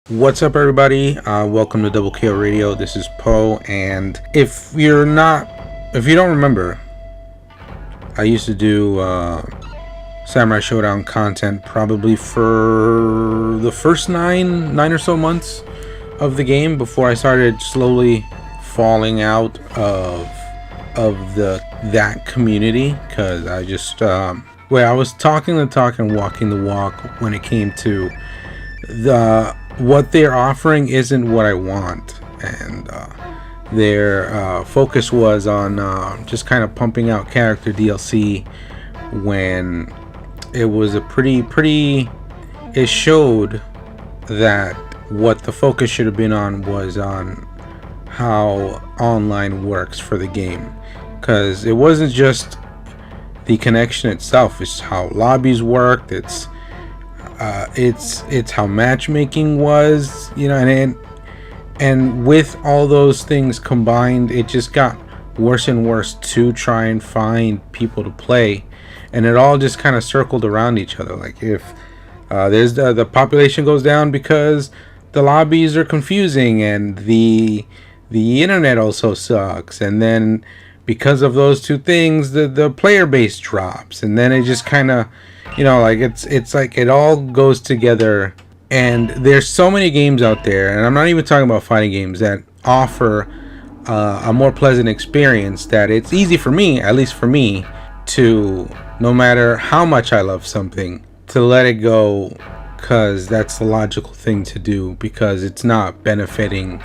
What's up, everybody? Welcome to DoubleKORadio. This is Poe, and if you don't remember, I used to do Samurai Shodown content probably for the first nine or so months of the game before I started slowly falling out of that community, because I just I was talking the talk and walking the walk when it came to what they're offering isn't what I want, and their focus was on just kind of pumping out character DLC when it was it showed that what the focus should have been on was on how online works for the game, because it wasn't just the connection itself, it's how lobbies worked, it's how matchmaking was, and with all those things combined, it just got worse and worse to try and find people to play, and it all just kind of circled around each other. Like, if there's the population goes down because the lobbies are confusing, and the internet also sucks, and then because of those two things, the player base drops, and then it just kind of, it's like it all goes together. And there's so many games out there, and I'm not even talking about fighting games, that offer a more pleasant experience, that it's easy for me, at least for me, to, no matter how much I love something, to let it go, because that's the logical thing to do, because it's not benefiting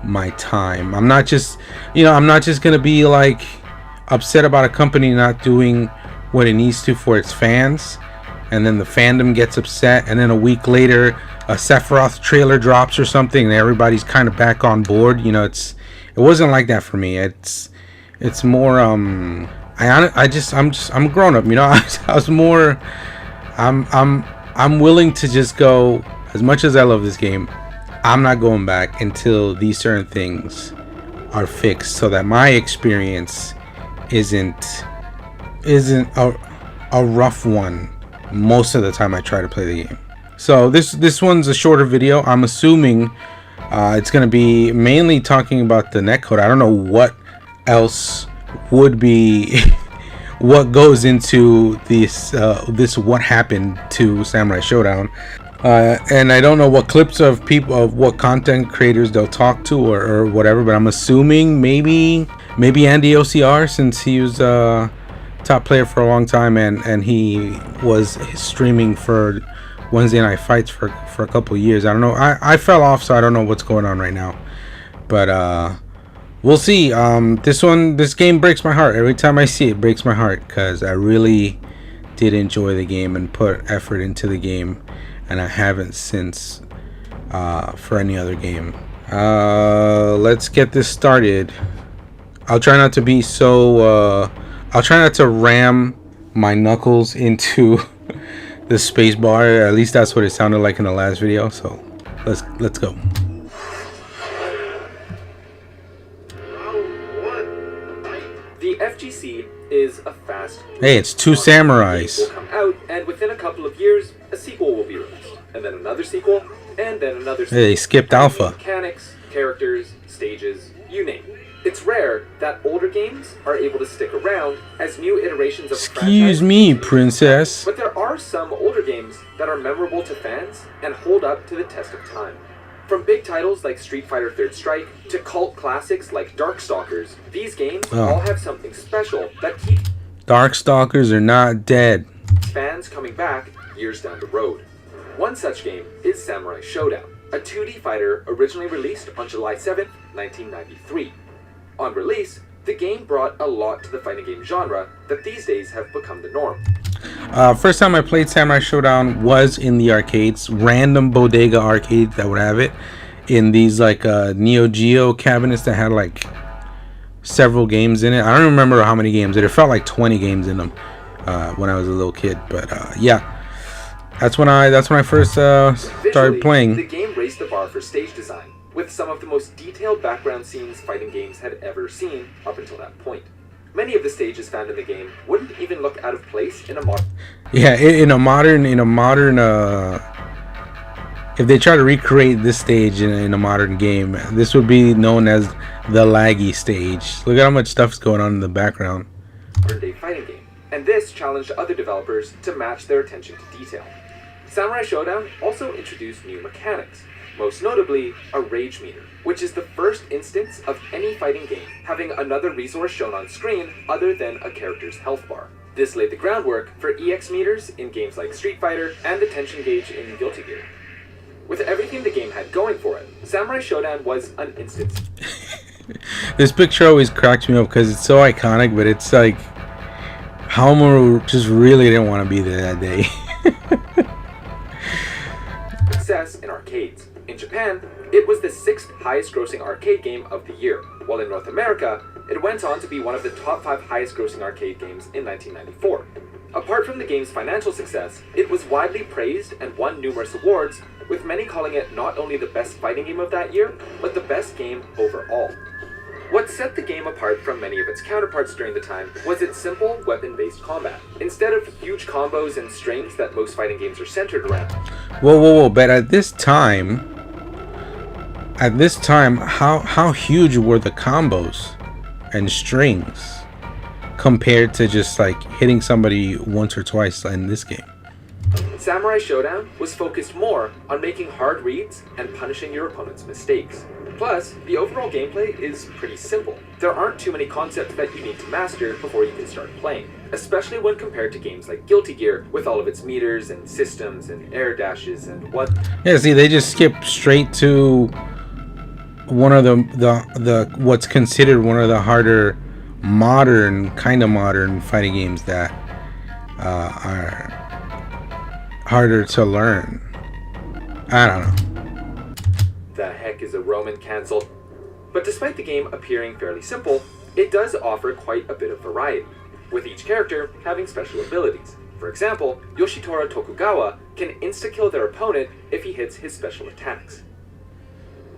my time. I'm not just gonna be like upset about a company not doing what it needs to for its fans, and then the fandom gets upset, and then a week later a Sephiroth trailer drops or something and everybody's kind of back on board. It wasn't like that for me. It's more I'm a grown up, I was more I'm willing to just go. As much as I love this game, I'm not going back until these certain things are fixed, so that my experience isn't a rough one most of the time I try to play the game. So this one's a shorter video. I'm assuming it's going to be mainly talking about the netcode. I don't know what else would be what goes into this what happened to Samurai Shodown. And I don't know what clips of people, of what content creators they'll talk to or whatever, but I'm assuming maybe Andy OCR, since he was top player for a long time, and he was streaming for Wednesday Night Fights for a couple of years. I don't know. I fell off, so I don't know what's going on right now, but we'll see. This game breaks my heart. Every time I see it, breaks my heart, because I really did enjoy the game and put effort into the game, and I haven't since for any other game. Let's get this started. I'll try not to ram my knuckles into the space bar. At least that's what it sounded like in the last video. So let's go. The FGC is a fast. Hey, it's two samurais. Will come out, and within a couple of years, a sequel will be released, and then another sequel, and then another sequel. Hey, they skipped alpha. Mechanics, characters, stages, you name it. It's rare that older games are able to stick around as new iterations of Excuse me, princess. But there are some older games that are memorable to fans and hold up to the test of time. From big titles like Street Fighter 3rd Strike to cult classics like Darkstalkers, these games all have something special that keeps Darkstalkers are not dead. Fans coming back years down the road. One such game is Samurai Shodown, a 2D fighter originally released on July 7th, 1993. On release, the game brought a lot to the fighting game genre that these days have become the norm. First time I played Samurai Shodown was in the arcades, random bodega arcade that would have it in these like Neo Geo cabinets that had like several games in it. I don't remember how many games. It felt like 20 games in them when I was a little kid. But yeah, that's when I first started playing. The game raised the bar for stage design, with some of the most detailed background scenes fighting games had ever seen up until that point. Many of the stages found in the game wouldn't even look out of place in a modern if they try to recreate this stage in a modern game, this would be known as the laggy stage. Look at how much stuff's going on in the background. Modern-day fighting game, and this challenged other developers to match their attention to detail. Samurai Shodown also introduced new mechanics, most notably a rage meter, which is the first instance of any fighting game having another resource shown on screen other than a character's health bar. This laid the groundwork for EX meters in games like Street Fighter and the tension gauge in Guilty Gear. With everything the game had going for it, Samurai Shodown was an instance. This picture always cracks me up because it's so iconic, but it's like Haomaru just really didn't want to be there that day. Success in arcades. In Japan, it was the 6th highest grossing arcade game of the year, while in North America, it went on to be one of the top 5 highest grossing arcade games in 1994. Apart from the game's financial success, it was widely praised and won numerous awards, with many calling it not only the best fighting game of that year, but the best game overall. What set the game apart from many of its counterparts during the time was its simple weapon-based combat. Instead of huge combos and strings that most fighting games are centered around. Whoa, but at this time, how huge were the combos and strings compared to just like hitting somebody once or twice in this game? Samurai Shodown was focused more on making hard reads and punishing your opponent's mistakes. Plus, the overall gameplay is pretty simple. There aren't too many concepts that you need to master before you can start playing, especially when compared to games like Guilty Gear with all of its meters and systems and air dashes and what. Yeah, see, they just skip straight to one of the what's considered one of the harder modern fighting games that are harder to learn. I don't know. The heck is a Roman cancel? But despite the game appearing fairly simple, it does offer quite a bit of variety, with each character having special abilities. For example, Yoshitora Tokugawa can insta-kill their opponent if he hits his special attacks.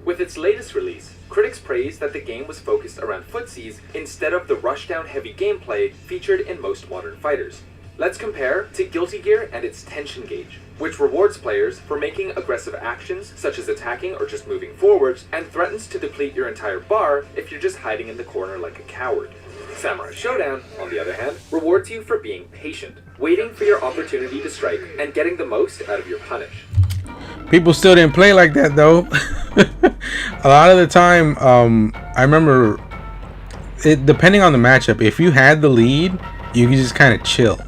With its latest release, critics praised that the game was focused around footsies instead of the rushdown heavy gameplay featured in most modern fighters. Let's compare to Guilty Gear and its tension gauge, which rewards players for making aggressive actions such as attacking or just moving forwards, and threatens to deplete your entire bar if you're just hiding in the corner like a coward. Samurai Shodown, on the other hand, rewards you for being patient, waiting for your opportunity to strike, and getting the most out of your punish. People still didn't play like that though. A lot of the time, I remember, depending on the matchup, if you had the lead, you could just kind of chill.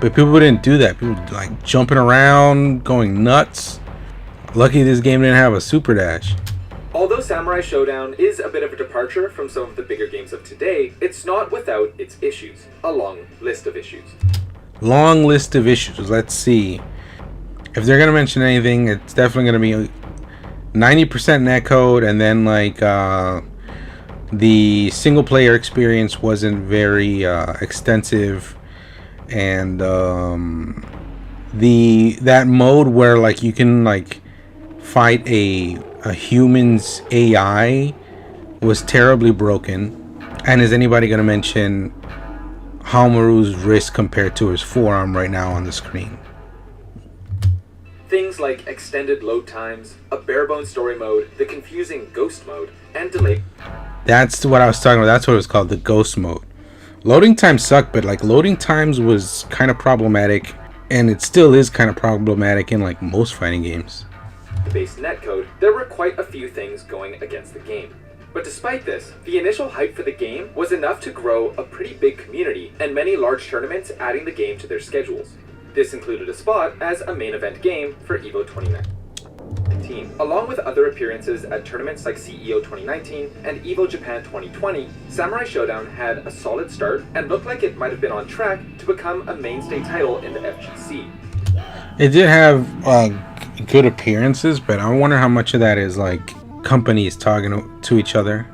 But people didn't do that. People like jumping around, going nuts. Lucky this game didn't have a super dash. Although Samurai Shodown is a bit of a departure from some of the bigger games of today, it's not without its issues. A long list of issues. Long list of issues. Let's see. If they're gonna mention anything, it's definitely gonna be 90% netcode, and then like the single player experience wasn't very extensive. And that mode where like you can like fight a human's AI was terribly broken. And is anybody gonna mention Haomaru's wrist compared to his forearm right now on the screen? Things like extended load times, a bare-bones story mode, the confusing ghost mode, and delay. That's what I was talking about. That's what it was called, the ghost mode. Loading times suck, but like loading times was kind of problematic, and it still is kind of problematic in like most fighting games. The base netcode, there were quite a few things going against the game. But despite this, the initial hype for the game was enough to grow a pretty big community, and many large tournaments adding the game to their schedules. This included a spot as a main event game for EVO 2019. Along with other appearances at tournaments like CEO 2019 and EVO Japan 2020, Samurai Shodown had a solid start and looked like it might have been on track to become a mainstay title in the FGC. It did have good appearances, but I wonder how much of that is like companies talking to each other.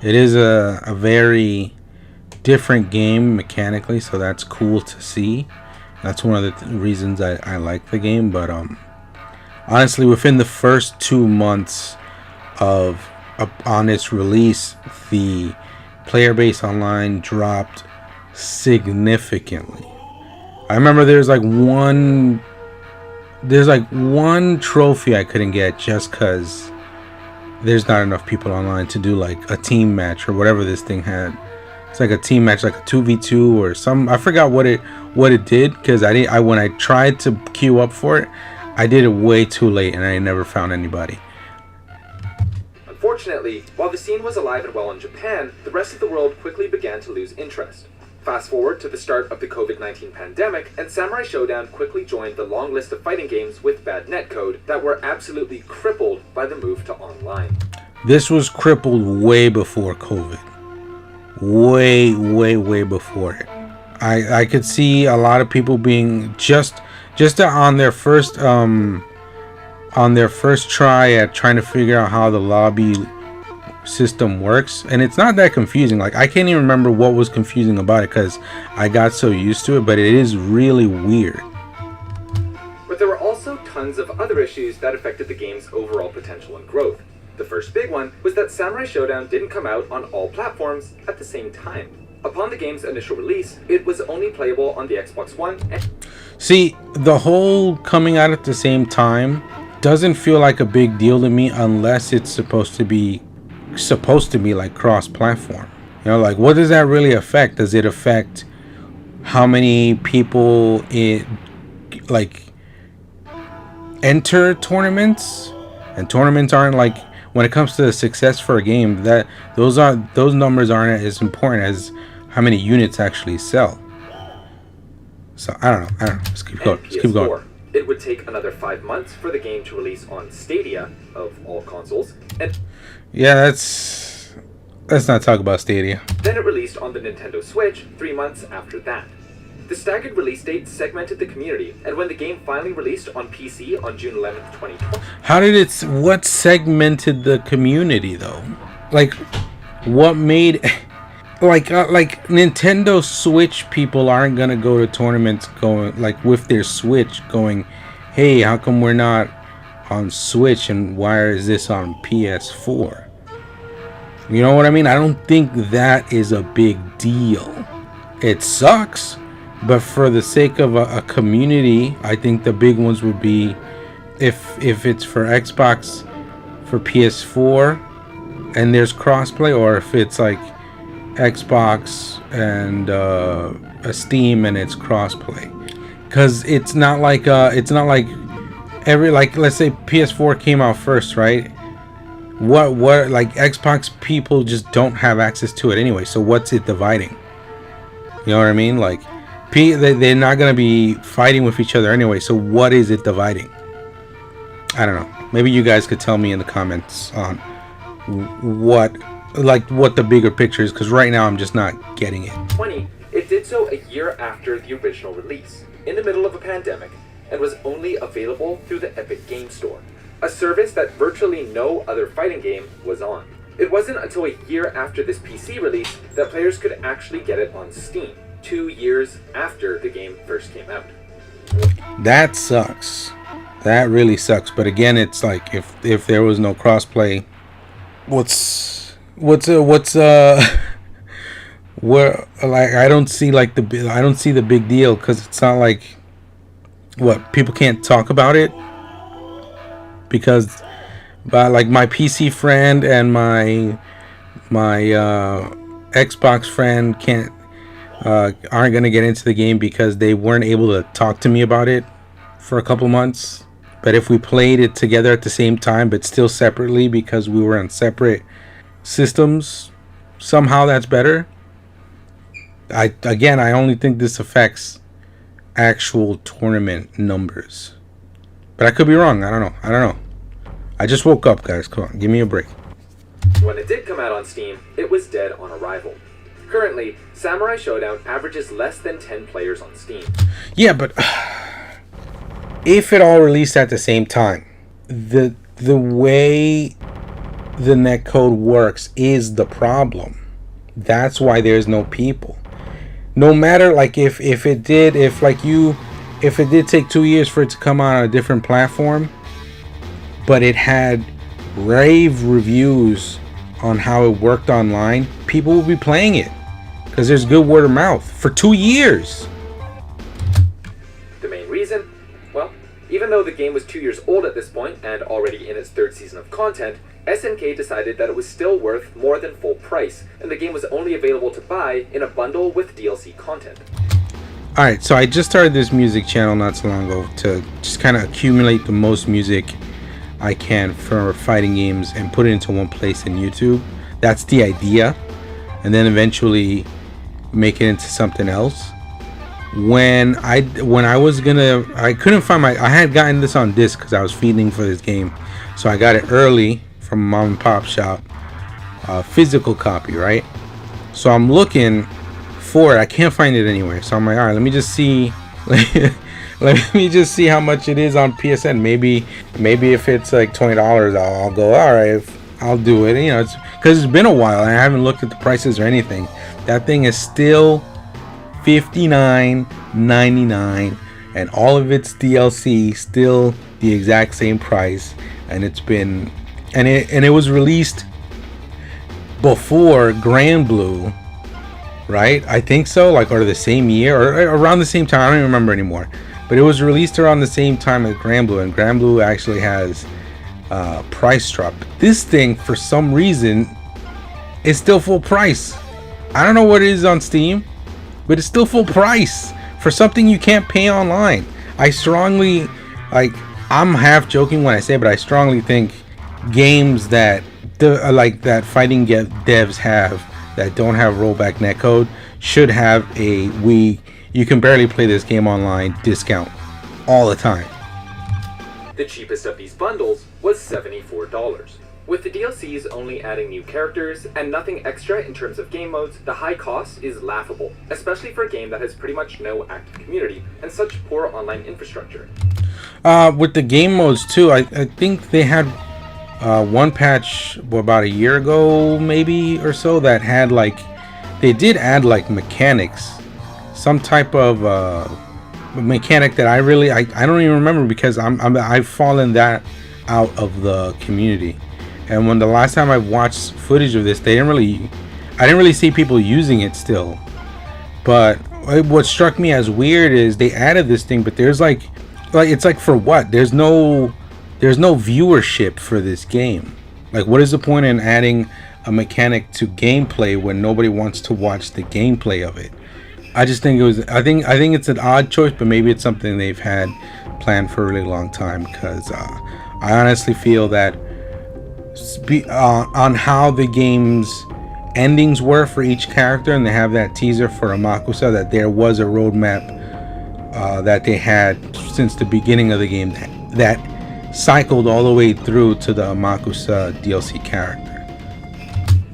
It is a very different game mechanically, so that's cool to see. That's one of the reasons I like the game, but honestly, within the first 2 months on its release, the player base online dropped significantly. I remember there's like one there's like one trophy I couldn't get just because there's not enough people online to do like a team match or whatever this thing had. It's like a team match, like a 2v2 or some. I forgot what it did, because when I tried to queue up for it, I did it way too late and I never found anybody. Unfortunately, while the scene was alive and well in Japan, the rest of the world quickly began to lose interest. Fast forward to the start of the COVID-19 pandemic, and Samurai Shodown quickly joined the long list of fighting games with bad netcode that were absolutely crippled by the move to online. This was crippled way before COVID. Way before it. I could see a lot of people being just on their first try at trying to figure out how the lobby system works, and it's not that confusing. Like, I can't even remember what was confusing about it because I got so used to it, but it is really weird. But there were also tons of other issues that affected the game's overall potential and growth. The first big one was that Samurai Shodown didn't come out on all platforms at the same time. Upon the game's initial release, it was only playable on the Xbox One and... See, the whole coming out at the same time doesn't feel like a big deal to me unless it's supposed to be like cross-platform. You know, like, what does that really affect? Does it affect how many people enter tournaments? And tournaments aren't, like, when it comes to the success for a game, that those numbers aren't as important as how many units actually sell. So I don't know. Let's keep going. It would take another 5 months for the game to release on Stadia, of all consoles, and yeah, let's not talk about Stadia. Then it released on the Nintendo Switch 3 months after that. The staggered release date segmented the community, and when the game finally released on PC on June 11th, 2020... What segmented the community, though? Like, what made... Like Nintendo Switch people aren't gonna go to tournaments going, like, with their Switch going, hey, how come we're not on Switch and why is this on PS4? You know what I mean? I don't think that is a big deal. It sucks. But for the sake of a community, I think the big ones would be if it's for Xbox, for PS4, and there's crossplay, or if it's like Xbox and a Steam and it's crossplay. Because it's not like let's say PS4 came out first, right? What like Xbox people just don't have access to it anyway. So what's it dividing? You know what I mean? Like, they're not going to be fighting with each other anyway, so what is it dividing? I don't know. Maybe you guys could tell me in the comments on what the bigger picture is, because right now I'm just not getting it. It did so a year after the original release, in the middle of a pandemic, and was only available through the Epic Game Store, a service that virtually no other fighting game was on. It wasn't until a year after this PC release that players could actually get it on Steam, 2 years after the game first came out. That sucks. That really sucks. But again, it's like, if there was no crossplay, where, like, I don't see the big deal, because it's not like, what, people can't talk about it because, but like, my PC friend and my Xbox friend aren't gonna get into the game because they weren't able to talk to me about it for a couple months. But if we played it together at the same time but still separately because we were on separate systems, somehow that's better. I only think this affects actual tournament numbers, but I could be wrong. I don't know. I just woke up, guys. Come on, give me a break. When it did come out on Steam, it was dead on arrival. Currently, Samurai Shodown averages less than 10 players on Steam. Yeah, but if it all released at the same time, the way the netcode works is the problem. That's why there's no people. No matter, like, if it did take 2 years for it to come out on a different platform, but it had rave reviews on how it worked online, people will be playing it because there's good word of mouth for 2 years. The main reason? Well, Even though the game was 2 years old at this point and already in its third season of content, SNK decided that it was still worth more than full price, and the game was only available to buy in a bundle with DLC content. Alright, so I just started this music channel not so long ago to just kind of accumulate the most music I can for fighting games and put it into one place in YouTube. That's the idea. And then eventually make it into something else. When I couldn't find I had gotten this on disc because I was feeding for this game. So I got it early from a mom and pop shop. Physical copy, right? So I'm looking for it. I can't find it anywhere. So I'm like, alright, let me just see let me just see how much it is on PSN. Maybe if it's like $20, I'll go, alright, I'll do it. You know, it's because it's been a while and I haven't looked at the prices or anything. That thing is still $59.99 and all of its DLC still the exact same price, and it's been it was released before Grand Blue, right? I think so, like, or the same year or around the same time. I don't even remember anymore, but it was released around the same time as Grand Blue, and Grand Blue actually has price drop. This thing for some reason is still full price. I don't know what it is on Steam, but it's still full price for something you can't pay online. I strongly, like, I'm half joking when I say it, but I strongly think games that that fighting devs have that don't have rollback netcode should have a you can barely play this game online discount all the time. The cheapest of these bundles was $74. With the DLCs only adding new characters and nothing extra in terms of game modes, the high cost is laughable, especially for a game that has pretty much no active community and such poor online infrastructure. With the game modes too, I think they had one patch about a year ago maybe or so that had they did add mechanics, some type of mechanic that I don't even remember because I've fallen that out of the community. And when the last time I watched footage of this, I didn't really see people using it still. But what struck me as weird is they added this thing, but there's it's for what? There's no viewership for this game. What is the point in adding a mechanic to gameplay when nobody wants to watch the gameplay of it? I just think I think it's an odd choice, but maybe it's something they've had planned for a really long time, because I honestly feel that on how the game's endings were for each character, and they have that teaser for Amakusa, that there was a roadmap that they had since the beginning of the game that cycled all the way through to the Amakusa DLC character.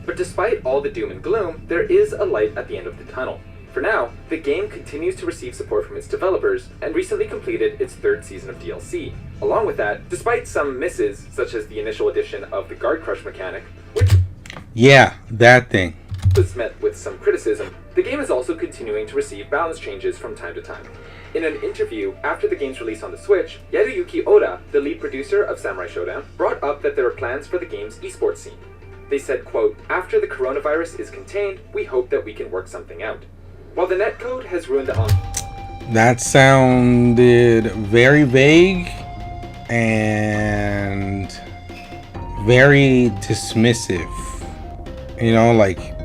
But despite all the doom and gloom, there is a light at the end of the tunnel. For now, the game continues to receive support from its developers and recently completed its third season of DLC. Along with that, despite some misses, such as the initial addition of the guard crush mechanic, which that thing was met with some criticism, the game is also continuing to receive balance changes from time to time. In an interview after the game's release on the Switch, Yasuyuki Oda, the lead producer of Samurai Shodown, brought up that there are plans for the game's esports scene. They said, quote, "After the coronavirus is contained, we hope that we can work something out. While the netcode has ruined the That sounded very vague and very dismissive.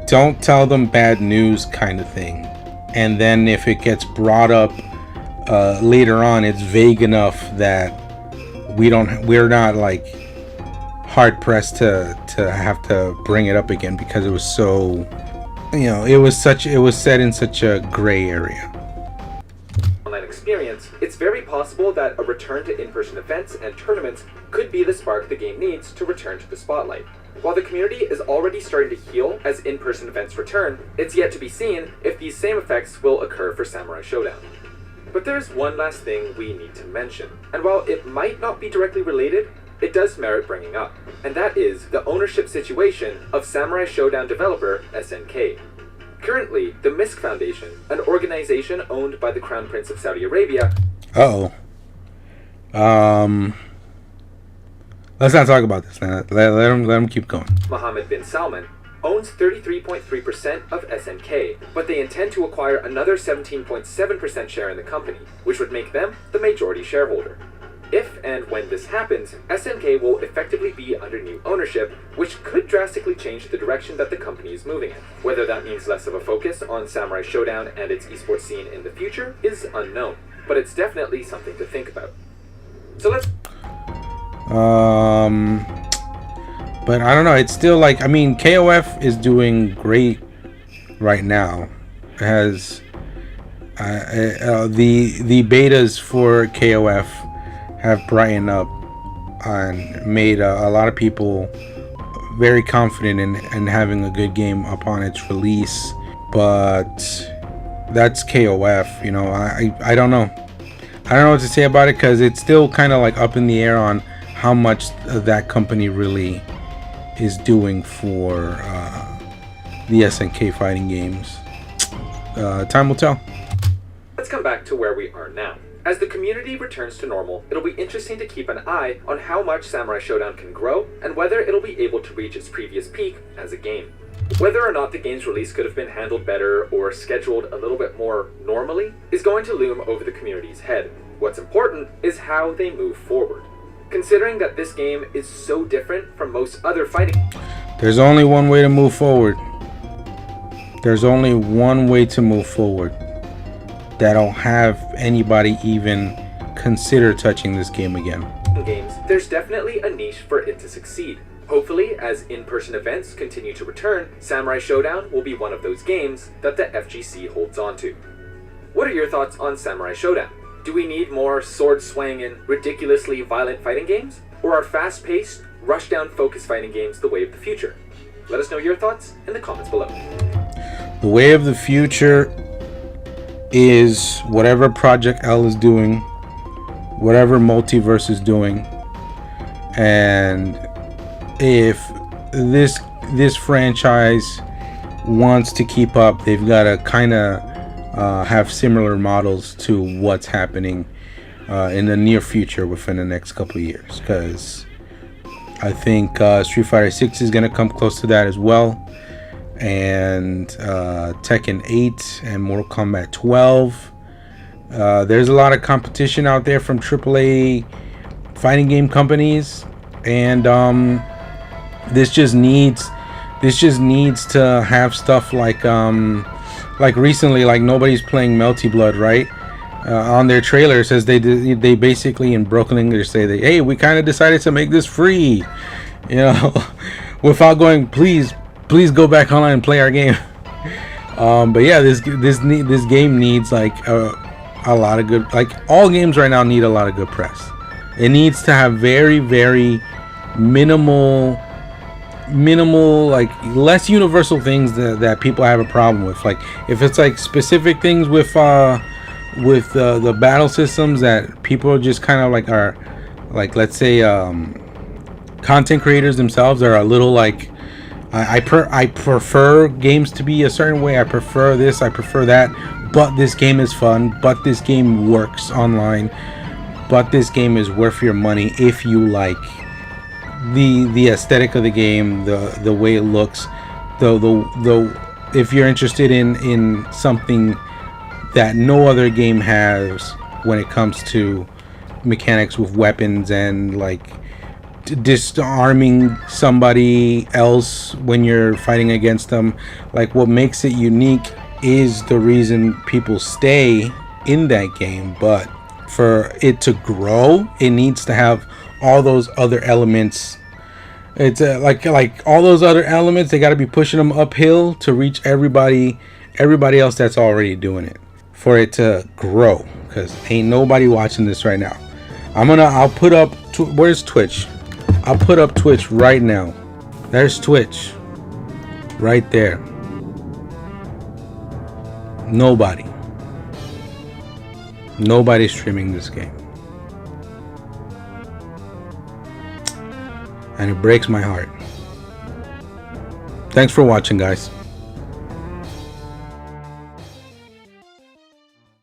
Don't tell them bad news kind of thing. And then if it gets brought up later on, it's vague enough that we're not hard pressed to have to bring it up again, because it was so, it was set in such a gray area. Online experience, it's very possible that a return to in-person events and tournaments could be the spark the game needs to return to the spotlight. While the community is already starting to heal as in-person events return, it's yet to be seen if these same effects will occur for Samurai Shodown. But there's one last thing we need to mention, and while it might not be directly related, it does merit bringing up, and that is the ownership situation of Samurai Shodown developer SNK. Currently, the Misk Foundation, an organization owned by the Crown Prince of Saudi Arabia... Let's not talk about this now. Let him keep going. Mohammed bin Salman owns 33.3% of SNK, but they intend to acquire another 17.7% share in the company, which would make them the majority shareholder. If and when this happens, SNK will effectively be under new ownership, which could drastically change the direction that the company is moving in. Whether that means less of a focus on Samurai Shodown and its esports scene in the future is unknown, but it's definitely something to think about. So let's... But I don't know, it's still like, I mean, KOF is doing great right now. It has the betas for KOF have brightened up and made a lot of people very confident in having a good game upon its release. But that's KOF, you know. I don't know. I don't know what to say about it, because it's still kind of like up in the air on how much that company really is doing for the SNK fighting games. Time will tell. Let's come back to where we are now. As the community returns to normal, it'll be interesting to keep an eye on how much Samurai Shodown can grow and whether it'll be able to reach its previous peak as a game. Whether or not the game's release could have been handled better or scheduled a little bit more normally is going to loom over the community's head. What's important is how they move forward. Considering that this game is so different from most other fighting... There's only one way to move forward. There's only one way to move forward. That'll have anybody even consider touching this game again. Games, there's definitely a niche for it to succeed. Hopefully, as in-person events continue to return, Samurai Shodown will be one of those games that the FGC holds on to. What are your thoughts on Samurai Shodown? Do we need more sword-swinging, ridiculously violent fighting games? Or are fast-paced, rush-down focus fighting games the way of the future? Let us know your thoughts in the comments below. The way of the future is whatever Project L is doing, whatever Multiverse is doing, and if this franchise wants to keep up, they've got to kind of have similar models to what's happening in the near future within the next couple of years, because I think Street Fighter 6 is going to come close to that as well, and Tekken 8 and Mortal Kombat 12. There's a lot of competition out there from AAA fighting game companies, and this just needs to have stuff like recently, like nobody's playing Melty Blood, right? On their trailer, it says they basically in broken English say that, hey, we kind of decided to make this free, you know, without going, please go back online and play our game. But yeah, this game needs like a lot of good, like all games right now need a lot of good press. It needs to have very, very minimal, like less universal things that people have a problem with. Like if it's like specific things with the battle systems that people just kind of like are like, let's say content creators themselves are a little like, I prefer games to be a certain way, I prefer this, I prefer that, but this game is fun, but this game works online, but this game is worth your money if you like the aesthetic of the game, the way it looks, if you're interested in something that no other game has when it comes to mechanics with weapons and like disarming somebody else when you're fighting against them. Like what makes it unique is the reason people stay in that game, but for it to grow, it needs to have all those other elements. It's like all those other elements, they got to be pushing them uphill to reach everybody else that's already doing it, for it to grow, because ain't nobody watching this right now. I'll put up where's Twitch? I'll put up Twitch right now. There's Twitch right there. Nobody's streaming this game, and it breaks my heart. Thanks for watching, guys.